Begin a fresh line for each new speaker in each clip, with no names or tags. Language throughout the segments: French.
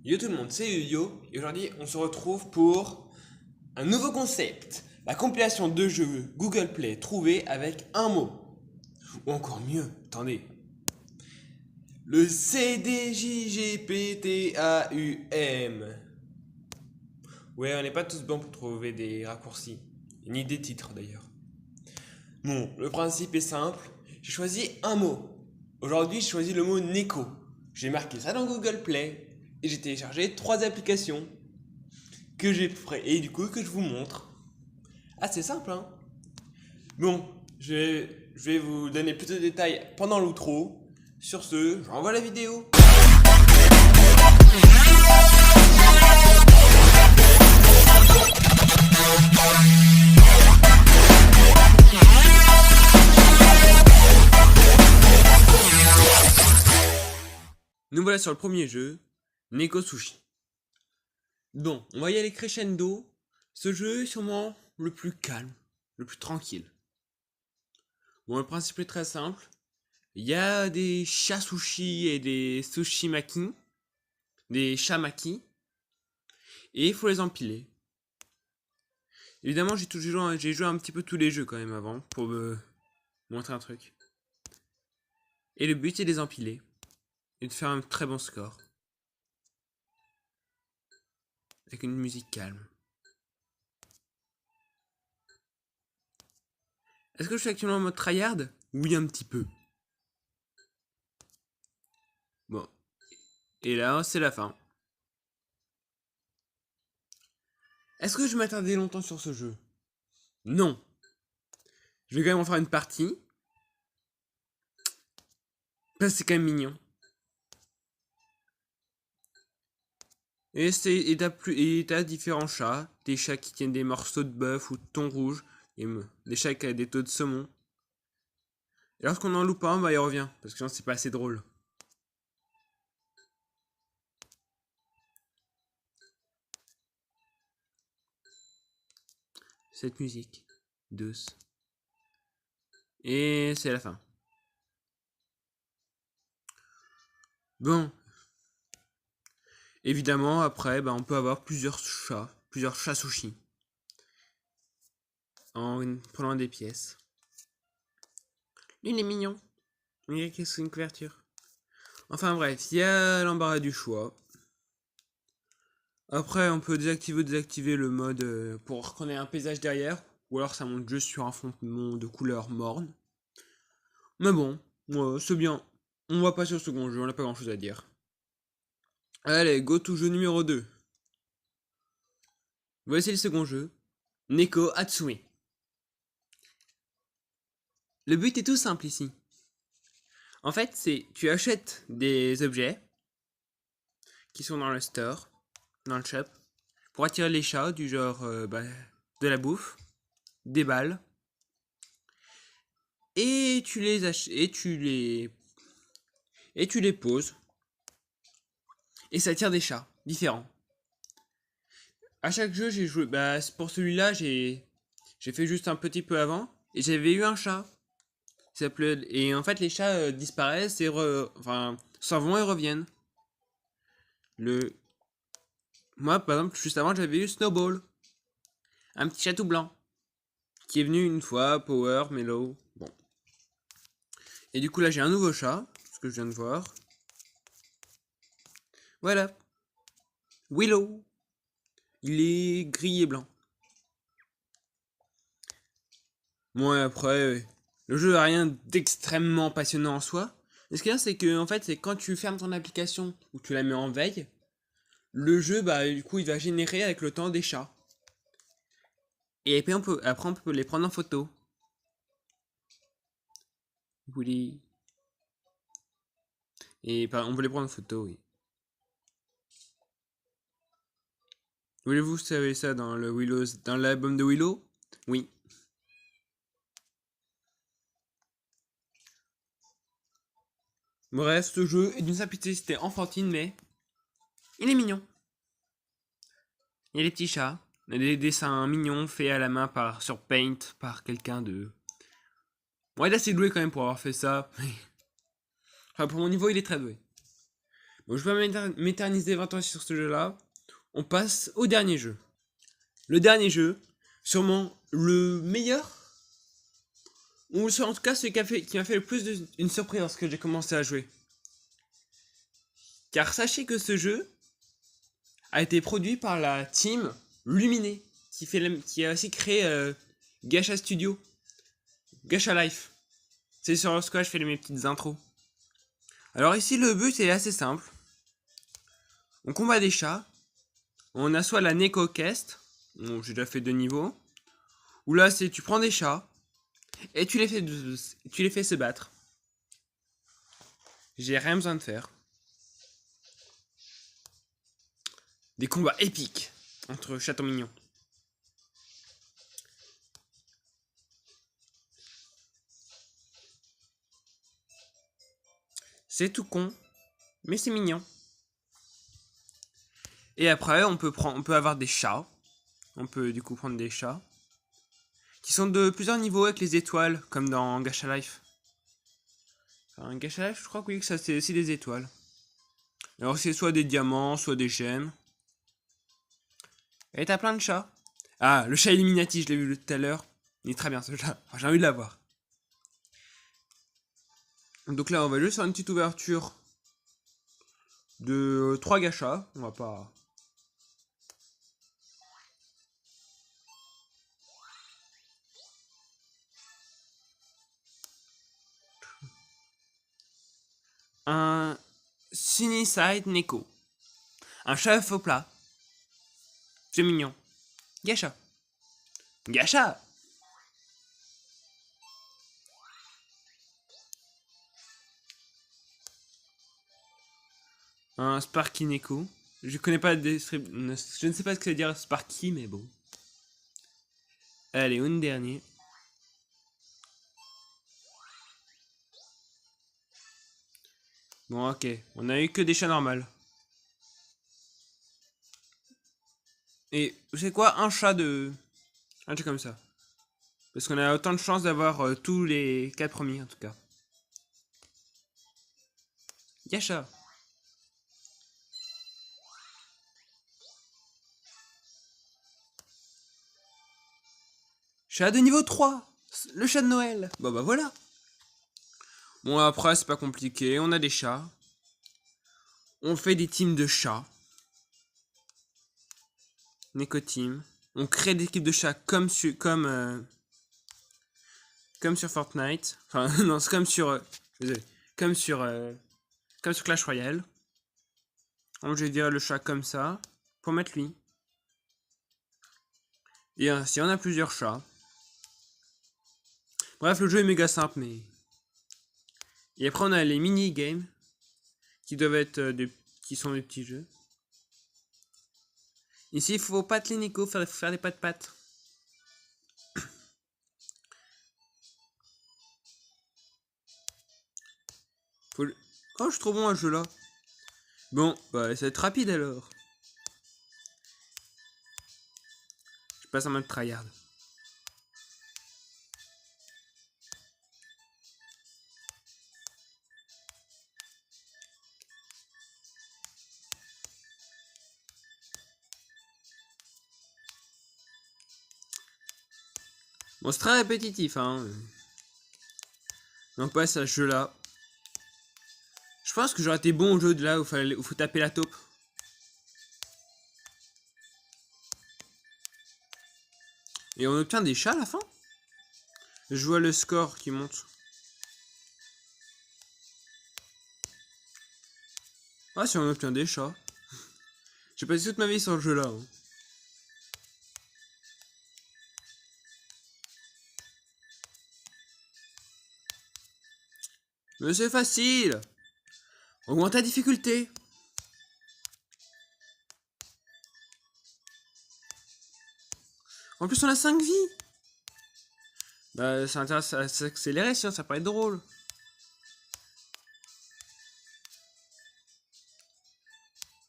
Yo tout le monde, c'est Yo et aujourd'hui on se retrouve pour un nouveau concept, la compilation de jeux Google Play trouvés avec un mot. Ou encore mieux, attendez, le CDJGPTAUM. Ouais, on n'est pas tous bons pour trouver des raccourcis, ni des titres d'ailleurs. Bon, le principe est simple, j'ai choisi un mot. Aujourd'hui j'ai choisi le mot Neko. J'ai marqué ça dans Google Play et j'ai téléchargé 3 applications que j'ai fait et du coup que je vous montre. Ah, c'est simple, hein. Bon, je vais vous donner plus de détails pendant l'outro. Sur ce, je renvoie la vidéo. Nous voilà sur le premier jeu, Neko Sushi. Bon, on va y aller crescendo. Ce jeu est sûrement le plus calme, le plus tranquille. Bon, le principe est très simple. Il y a des chats sushi et des sushi maki, des chats maki, et il faut les empiler. Évidemment, j'ai joué un petit peu tous les jeux quand même avant pour me montrer un truc. Et le but est de les empiler et de faire un très bon score. Avec une musique calme. Est-ce que je suis actuellement en mode tryhard? Oui, un petit peu. Bon. Et là, c'est la fin. Est-ce que je m'attardais longtemps sur ce jeu? Non. Je vais quand même en faire une partie. Parce que c'est quand même mignon. Et t'as différents chats. Des chats qui tiennent des morceaux de bœuf ou de thon rouge. Et des chats qui ont des taux de saumon. Et lorsqu'on en loupe un, bah il revient. Parce que sinon c'est pas assez drôle. Cette musique douce. Et c'est la fin. Bon. Évidemment, après, bah, on peut avoir plusieurs chats sushi. En prenant des pièces. Lui, il est mignon. Il y a une couverture. Enfin bref, il y a l'embarras du choix. Après, on peut désactiver ou désactiver le mode pour qu'on ait un paysage derrière. Ou alors ça monte juste sur un fond de couleur morne. Mais bon, c'est bien. On va passer au second jeu, on n'a pas grand chose à dire. Allez, go to jeu numéro 2. Voici le second jeu. Neko Hatsue. Le but est tout simple ici. En fait, c'est tu achètes des objets qui sont dans le store, dans le shop, pour attirer les chats du genre de la bouffe, des balles, et tu les achètes et tu les poses, et ça attire des chats différents. À chaque jeu, j'ai joué. Bah, pour celui-là, j'ai fait juste un petit peu avant, et j'avais eu un chat. Et en fait, les chats disparaissent et s'en vont et reviennent. Moi, par exemple, juste avant, j'avais eu Snowball, un petit chat tout blanc, qui est venu une fois, Power, Mellow, bon. Et du coup, là, j'ai un nouveau chat, ce que je viens de voir. Voilà. Willow. Il est gris et blanc. Bon, et après, le jeu a rien d'extrêmement passionnant en soi. Mais ce qu'il y a, c'est que, en fait, c'est quand tu fermes ton application ou tu la mets en veille, le jeu, bah, du coup, il va générer avec le temps des chats. Et après, on peut les prendre en photo. Willy. Et on peut les prendre en photo, oui. Voulez-vous savoir ça dans dans l'album de Willow? Oui. Bref, ce jeu est d'une simplicité enfantine, mais il est mignon. Il y a des petits chats, des dessins mignons faits à la main sur Paint par quelqu'un de. Bon, il est assez doué quand même pour avoir fait ça. Enfin, pour mon niveau, il est très doué. Bon, je vais pas m'éterniser 20 ans sur ce jeu-là. On passe au dernier jeu. Le dernier jeu, sûrement le meilleur, ou en tout cas celui qui m'a fait le plus une surprise lorsque j'ai commencé à jouer. Car sachez que ce jeu a été produit par la team Luminé, qui a aussi créé Gacha Studio, Gacha Life. C'est sur ce que je fais mes petites intros. Alors ici le but est assez simple. On combat des chats. On a soit la Neko Quest, bon, j'ai déjà fait 2 niveaux, où là c'est tu prends des chats et tu les fais se battre. J'ai rien besoin de faire. Des combats épiques entre chatons mignons. C'est tout con, mais c'est mignon. Et après, on peut avoir des chats. On peut du coup prendre des chats qui sont de plusieurs niveaux avec les étoiles, comme dans Gacha Life. Enfin, Gacha Life, je crois que oui, que ça c'est aussi des étoiles. Alors c'est soit des diamants, soit des gemmes. Et t'as plein de chats. Ah, le chat Illuminati, je l'ai vu tout à l'heure. Il est très bien ce chat. Enfin, j'ai envie de l'avoir. Donc là, on va juste faire une petite ouverture de 3 gachas. On va pas... Un Sunnyside Neko. Un chat faux plat. C'est mignon. Gacha. Gacha. Un Sparky Neko. Je connais pas je ne sais pas ce que ça veut dire Sparky, mais bon. Allez, une dernière. Bon, ok. On a eu que des chats normales. Et c'est quoi un chat de... Un truc comme ça. Parce qu'on a autant de chances d'avoir tous les 4 premiers, en tout cas. Gacha. Chat de niveau 3. Le chat de Noël. Bah voilà. Bon, après, c'est pas compliqué. On a des chats. On fait des teams de chats. Neko Team. On crée des équipes de chats comme sur Fortnite. Enfin, non, c'est comme sur... désolé. Comme sur Clash Royale. Donc, je vais dire le chat comme ça. Pour mettre lui. Et ainsi, on a plusieurs chats. Bref, le jeu est méga simple, mais... Et après, on a les mini-games. Qui doivent être qui sont des petits jeux. Ici, il faut pas les Nico, faire des pattes. Oh, je suis trop bon à ce jeu-là. Bon, bah, ça va être rapide alors. Je passe en mode tryhard. Bon, c'est très répétitif, hein. Donc, on passe à ce jeu-là. Je pense que j'aurais été bon au jeu de là où faut taper la taupe. Et on obtient des chats à la fin. Je vois le score qui monte. Ah, si on obtient des chats. J'ai passé toute ma vie sur le jeu là. Hein. Mais c'est facile. Augmente ta difficulté. En plus, on a 5 vies. Bah, ça intéresse à s'accélérer, sinon ça paraît drôle.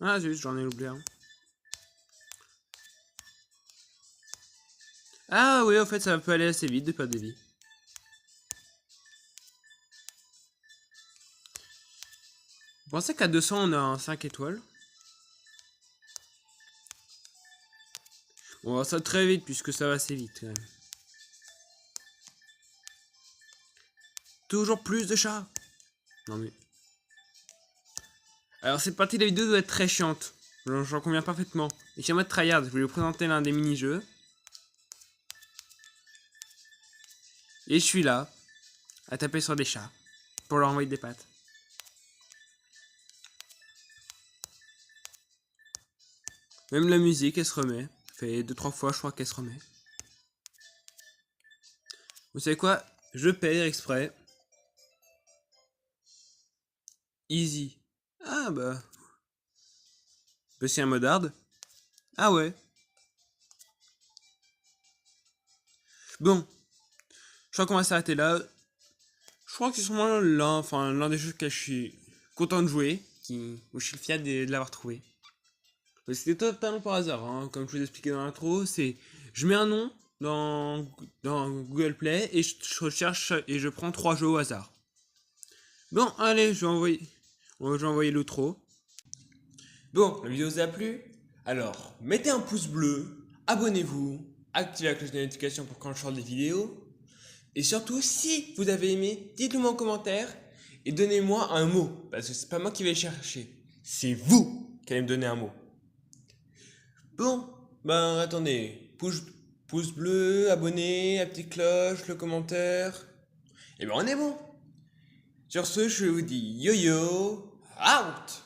Ah, zut, j'en ai oublié un. Ah oui, en fait, ça peut aller assez vite de perdre des vies. pensez qu'à 200, on a un 5 étoiles. On va ça très vite, puisque ça va assez vite, quand même. Toujours plus de chats. Non mais... Alors cette partie de la vidéo doit être très chiante. J'en conviens parfaitement. Et chez moi de tryhard, je vais vous présenter l'un des mini-jeux. Et je suis là, à taper sur des chats, pour leur envoyer des pâtes. Même la musique, elle se remet. Ça fait 2-3 fois, je crois qu'elle se remet. Vous savez quoi? Je perds exprès. Easy. Ah bah... C'est un mode hard. Ah ouais. Bon. Je crois qu'on va s'arrêter là. Je crois que c'est sûrement l'un des jeux que je suis content de jouer. Où je suis fier de l'avoir trouvé. C'était totalement par hasard, hein. Comme je vous ai expliqué dans l'intro, c'est... Je mets un nom dans Google Play et je recherche et je prends 3 jeux au hasard. Bon, allez, je vais envoyer l'outro. Bon, la vidéo vous a plu? Alors, mettez un pouce bleu, abonnez-vous, activez la cloche de notification pour quand je sors des vidéos. Et surtout, si vous avez aimé, dites-le moi en commentaire et donnez-moi un mot. Parce que c'est pas moi qui vais le chercher. C'est vous qui allez me donner un mot. Bon, ben attendez. Pouce bleu, abonné, la petite cloche, le commentaire. Et ben on est bon. Sur ce, je vous dis yo-yo, out!